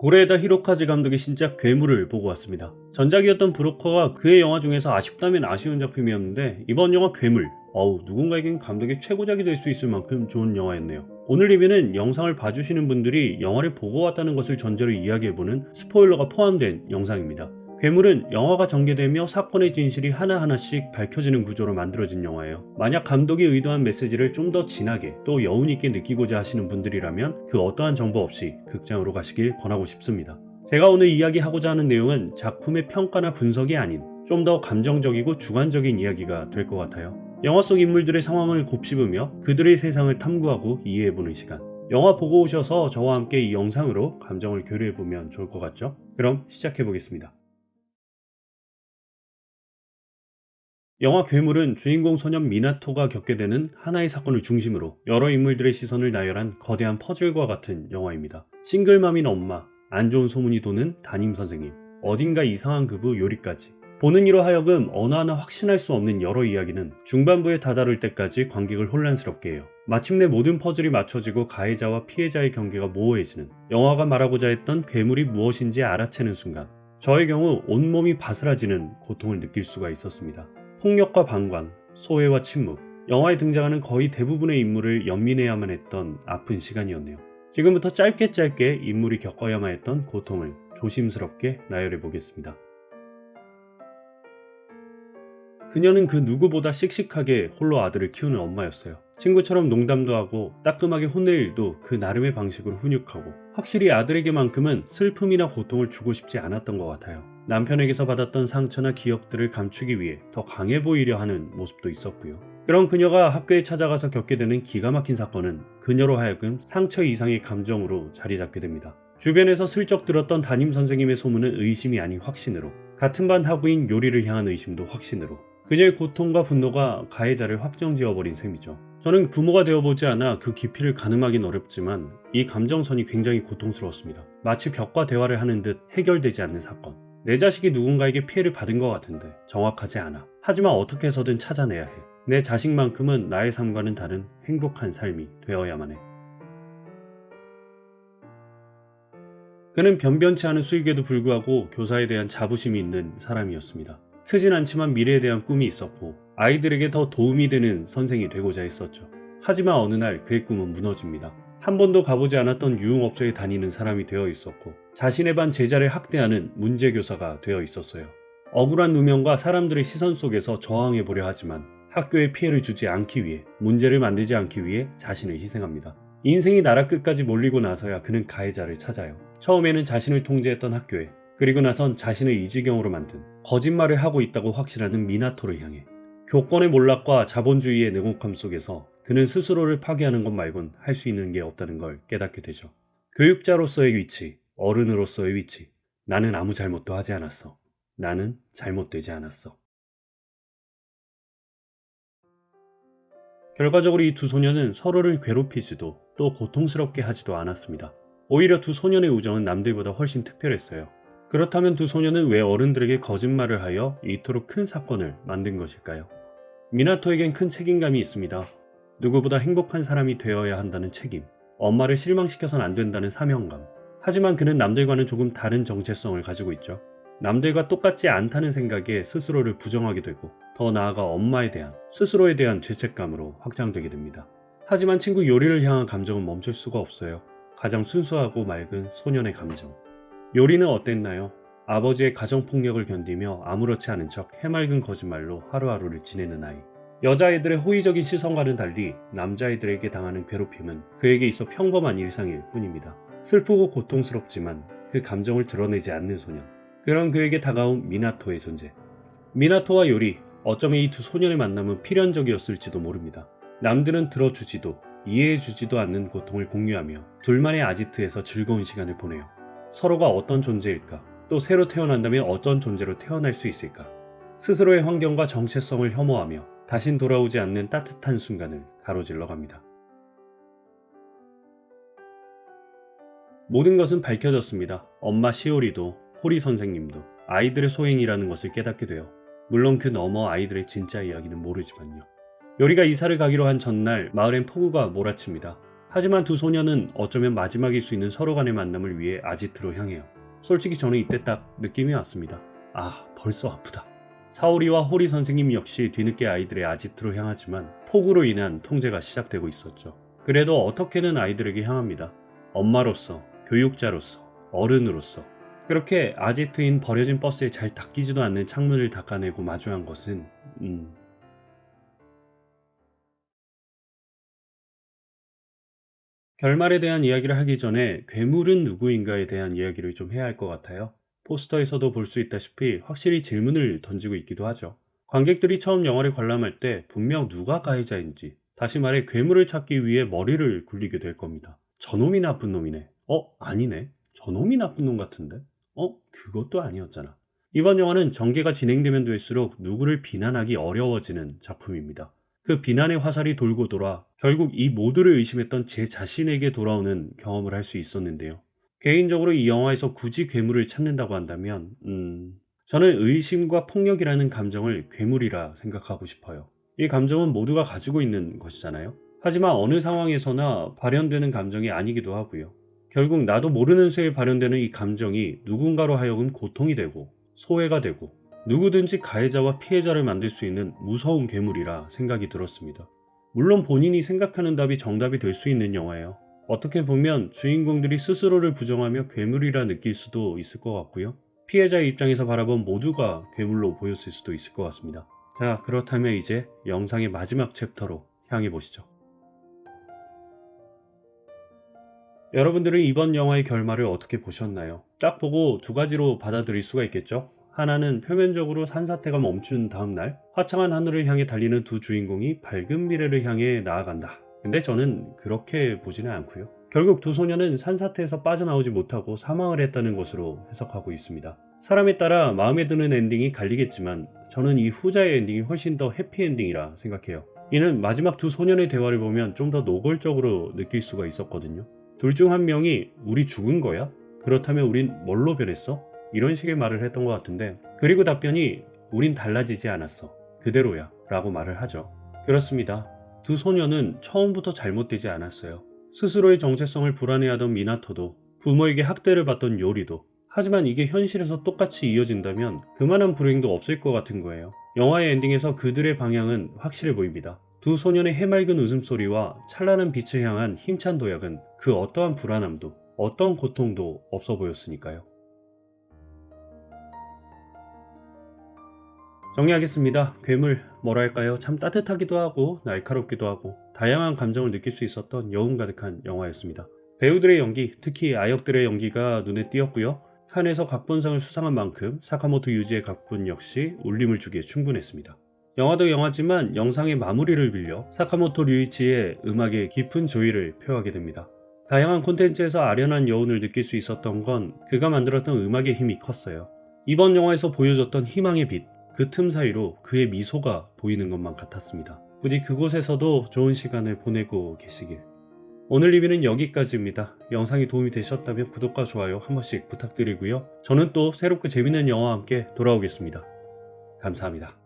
고레에다 히로카즈 감독의 신작 괴물을 보고 왔습니다. 전작이었던 브로커가 그의 영화 중에서 아쉽다면 아쉬운 작품이었는데 이번 영화 괴물, 누군가에겐 감독의 최고작이 될 수 있을 만큼 좋은 영화였네요. 오늘 리뷰는 영상을 봐주시는 분들이 영화를 보고 왔다는 것을 전제로 이야기해보는 스포일러가 포함된 영상입니다. 괴물은 영화가 전개되며 사건의 진실이 하나하나씩 밝혀지는 구조로 만들어진 영화예요. 만약 감독이 의도한 메시지를 좀 더 진하게 또 여운있게 느끼고자 하시는 분들이라면 그 어떠한 정보 없이 극장으로 가시길 권하고 싶습니다. 제가 오늘 이야기하고자 하는 내용은 작품의 평가나 분석이 아닌 좀 더 감정적이고 주관적인 이야기가 될 것 같아요. 영화 속 인물들의 상황을 곱씹으며 그들의 세상을 탐구하고 이해해보는 시간. 영화 보고 오셔서 저와 함께 이 영상으로 감정을 교류해보면 좋을 것 같죠? 그럼 시작해보겠습니다. 영화 괴물은 주인공 소년 미나토가 겪게 되는 하나의 사건을 중심으로 여러 인물들의 시선을 나열한 거대한 퍼즐과 같은 영화입니다. 싱글맘인 엄마, 안 좋은 소문이 도는 담임 선생님, 어딘가 이상한 그부 요리까지. 보는 이로 하여금 어느 하나 확신할 수 없는 여러 이야기는 중반부에 다다를 때까지 관객을 혼란스럽게 해요. 마침내 모든 퍼즐이 맞춰지고 가해자와 피해자의 경계가 모호해지는, 영화가 말하고자 했던 괴물이 무엇인지 알아채는 순간 저의 경우 온몸이 바스라지는 고통을 느낄 수가 있었습니다. 폭력과 방광, 소외와 침묵, 영화에 등장하는 거의 대부분의 인물을 연민해야만 했던 아픈 시간이었네요. 지금부터 짧게 인물이 겪어야만 했던 고통을 조심스럽게 나열해 보겠습니다. 그녀는 그 누구보다 씩씩하게 홀로 아들을 키우는 엄마였어요. 친구처럼 농담도 하고 따끔하게 혼낼 일도 그 나름의 방식으로 훈육하고, 확실히 아들에게만큼은 슬픔이나 고통을 주고 싶지 않았던 것 같아요. 남편에게서 받았던 상처나 기억들을 감추기 위해 더 강해 보이려 하는 모습도 있었고요. 그런 그녀가 학교에 찾아가서 겪게 되는 기가 막힌 사건은 그녀로 하여금 상처 이상의 감정으로 자리 잡게 됩니다. 주변에서 슬쩍 들었던 담임 선생님의 소문은 의심이 아닌 확신으로, 같은 반 학우인 요리를 향한 의심도 확신으로, 그녀의 고통과 분노가 가해자를 확정지어버린 셈이죠. 저는 부모가 되어보지 않아 그 깊이를 가늠하긴 어렵지만 이 감정선이 굉장히 고통스러웠습니다. 마치 벽과 대화를 하는 듯 해결되지 않는 사건. 내 자식이 누군가에게 피해를 받은 것 같은데 정확하지 않아. 하지만 어떻게 해서든 찾아내야 해. 내 자식만큼은 나의 삶과는 다른 행복한 삶이 되어야만 해. 그는 변변치 않은 수익에도 불구하고 교사에 대한 자부심이 있는 사람이었습니다. 크진 않지만 미래에 대한 꿈이 있었고 아이들에게 더 도움이 되는 선생이 되고자 했었죠. 하지만 어느 날 그의 꿈은 무너집니다. 한 번도 가보지 않았던 유흥업소에 다니는 사람이 되어 있었고 자신의 반 제자를 학대하는 문제교사가 되어 있었어요. 억울한 누명과 사람들의 시선 속에서 저항해보려 하지만 학교에 피해를 주지 않기 위해, 문제를 만들지 않기 위해 자신을 희생합니다. 인생이 나라 끝까지 몰리고 나서야 그는 가해자를 찾아요. 처음에는 자신을 통제했던 학교에, 그리고 나선 자신을 이 지경으로 만든, 거짓말을 하고 있다고 확신하는 미나토를 향해. 교권의 몰락과 자본주의의 냉혹함 속에서 그는 스스로를 파괴하는 것 말곤 할 수 있는 게 없다는 걸 깨닫게 되죠. 교육자로서의 위치, 어른으로서의 위치. 나는 아무 잘못도 하지 않았어. 나는 잘못되지 않았어. 결과적으로 이 두 소녀는 서로를 괴롭히지도 또 고통스럽게 하지도 않았습니다. 오히려 두 소년의 우정은 남들보다 훨씬 특별했어요. 그렇다면 두 소녀는 왜 어른들에게 거짓말을 하여 이토록 큰 사건을 만든 것일까요? 미나토에겐 큰 책임감이 있습니다. 누구보다 행복한 사람이 되어야 한다는 책임, 엄마를 실망시켜선 안 된다는 사명감. 하지만 그는 남들과는 조금 다른 정체성을 가지고 있죠. 남들과 똑같지 않다는 생각에 스스로를 부정하게 되고, 더 나아가 엄마에 대한, 스스로에 대한 죄책감으로 확장되게 됩니다. 하지만 친구 요리를 향한 감정은 멈출 수가 없어요. 가장 순수하고 맑은 소년의 감정. 요리는 어땠나요? 아버지의 가정폭력을 견디며 아무렇지 않은 척 해맑은 거짓말로 하루하루를 지내는 아이. 여자아이들의 호의적인 시선과는 달리 남자아이들에게 당하는 괴롭힘은 그에게 있어 평범한 일상일 뿐입니다. 슬프고 고통스럽지만 그 감정을 드러내지 않는 소년. 그런 그에게 다가온 미나토의 존재. 미나토와 요리, 어쩌면 이 두 소년의 만남은 필연적이었을지도 모릅니다. 남들은 들어주지도 이해해주지도 않는 고통을 공유하며 둘만의 아지트에서 즐거운 시간을 보내요. 서로가 어떤 존재일까? 또 새로 태어난다면 어떤 존재로 태어날 수 있을까? 스스로의 환경과 정체성을 혐오하며 다신 돌아오지 않는 따뜻한 순간을 가로질러 갑니다. 모든 것은 밝혀졌습니다. 엄마 시오리도, 호리 선생님도 아이들의 소행이라는 것을 깨닫게 돼요. 물론 그 너머 아이들의 진짜 이야기는 모르지만요. 요리가 이사를 가기로 한 전날 마을엔 폭우가 몰아칩니다. 하지만 두 소녀는 어쩌면 마지막일 수 있는 서로 간의 만남을 위해 아지트로 향해요. 솔직히 저는 이때 딱 느낌이 왔습니다. 아, 벌써 아프다. 사오리와 호리 선생님 역시 뒤늦게 아이들의 아지트로 향하지만 폭우로 인한 통제가 시작되고 있었죠. 그래도 어떻게든 아이들에게 향합니다. 엄마로서, 교육자로서, 어른으로서. 그렇게 아지트인 버려진 버스에 잘 닦이지도 않는 창문을 닦아내고 마주한 것은 결말에 대한 이야기를 하기 전에 괴물은 누구인가에 대한 이야기를 좀 해야 할 것 같아요. 포스터에서도 볼 수 있다시피 확실히 질문을 던지고 있기도 하죠. 관객들이 처음 영화를 관람할 때 분명 누가 가해자인지, 다시 말해 괴물을 찾기 위해 머리를 굴리게 될 겁니다. 저놈이 나쁜 놈이네. 아니네. 저놈이 나쁜 놈 같은데? 그것도 아니었잖아. 이번 영화는 전개가 진행되면 될수록 누구를 비난하기 어려워지는 작품입니다. 그 비난의 화살이 돌고 돌아 결국 이 모두를 의심했던 제 자신에게 돌아오는 경험을 할 수 있었는데요. 개인적으로 이 영화에서 굳이 괴물을 찾는다고 한다면 저는 의심과 폭력이라는 감정을 괴물이라 생각하고 싶어요. 이 감정은 모두가 가지고 있는 것이잖아요. 하지만 어느 상황에서나 발현되는 감정이 아니기도 하고요. 결국 나도 모르는 새에 발현되는 이 감정이 누군가로 하여금 고통이 되고 소외가 되고 누구든지 가해자와 피해자를 만들 수 있는 무서운 괴물이라 생각이 들었습니다. 물론 본인이 생각하는 답이 정답이 될 수 있는 영화예요. 어떻게 보면 주인공들이 스스로를 부정하며 괴물이라 느낄 수도 있을 것 같고요. 피해자의 입장에서 바라본 모두가 괴물로 보였을 수도 있을 것 같습니다. 자, 그렇다면 이제 영상의 마지막 챕터로 향해 보시죠. 여러분들은 이번 영화의 결말을 어떻게 보셨나요? 딱 보고 두 가지로 받아들일 수가 있겠죠? 하나는 표면적으로 산사태가 멈춘 다음 날 화창한 하늘을 향해 달리는 두 주인공이 밝은 미래를 향해 나아간다. 근데 저는 그렇게 보지는 않고요. 결국 두 소녀는 산사태에서 빠져나오지 못하고 사망을 했다는 것으로 해석하고 있습니다. 사람에 따라 마음에 드는 엔딩이 갈리겠지만 저는 이 후자의 엔딩이 훨씬 더 해피엔딩이라 생각해요. 이는 마지막 두 소년의 대화를 보면 좀 더 노골적으로 느낄 수가 있었거든요. 둘 중 한 명이 우리 죽은 거야? 그렇다면 우린 뭘로 변했어? 이런 식의 말을 했던 것 같은데, 그리고 답변이 우린 달라지지 않았어. 그대로야 라고 말을 하죠. 그렇습니다. 두 소녀는 처음부터 잘못되지 않았어요. 스스로의 정체성을 불안해하던 미나토도, 부모에게 학대를 받던 요리도. 하지만 이게 현실에서 똑같이 이어진다면 그만한 불행도 없을 것 같은 거예요. 영화의 엔딩에서 그들의 방향은 확실해 보입니다. 두 소년의 해맑은 웃음소리와 찬란한 빛을 향한 힘찬 도약은 그 어떠한 불안함도 어떤 고통도 없어 보였으니까요. 정리하겠습니다. 괴물, 뭐랄까요? 참 따뜻하기도 하고 날카롭기도 하고 다양한 감정을 느낄 수 있었던 여운 가득한 영화였습니다. 배우들의 연기, 특히 아역들의 연기가 눈에 띄었고요. 칸에서 각본상을 수상한 만큼 사카모토 유지의 각본 역시 울림을 주기에 충분했습니다. 영화도 영화지만 영상의 마무리를 빌려 사카모토 류이치의 음악의 깊은 조예를 표하게 됩니다. 다양한 콘텐츠에서 아련한 여운을 느낄 수 있었던 건 그가 만들었던 음악의 힘이 컸어요. 이번 영화에서 보여줬던 희망의 빛, 그 틈 사이로 그의 미소가 보이는 것만 같았습니다. 부디 그곳에서도 좋은 시간을 보내고 계시길. 오늘 리뷰는 여기까지입니다. 영상이 도움이 되셨다면 구독과 좋아요 한 번씩 부탁드리고요. 저는 또 새롭고 재밌는 영화와 함께 돌아오겠습니다. 감사합니다.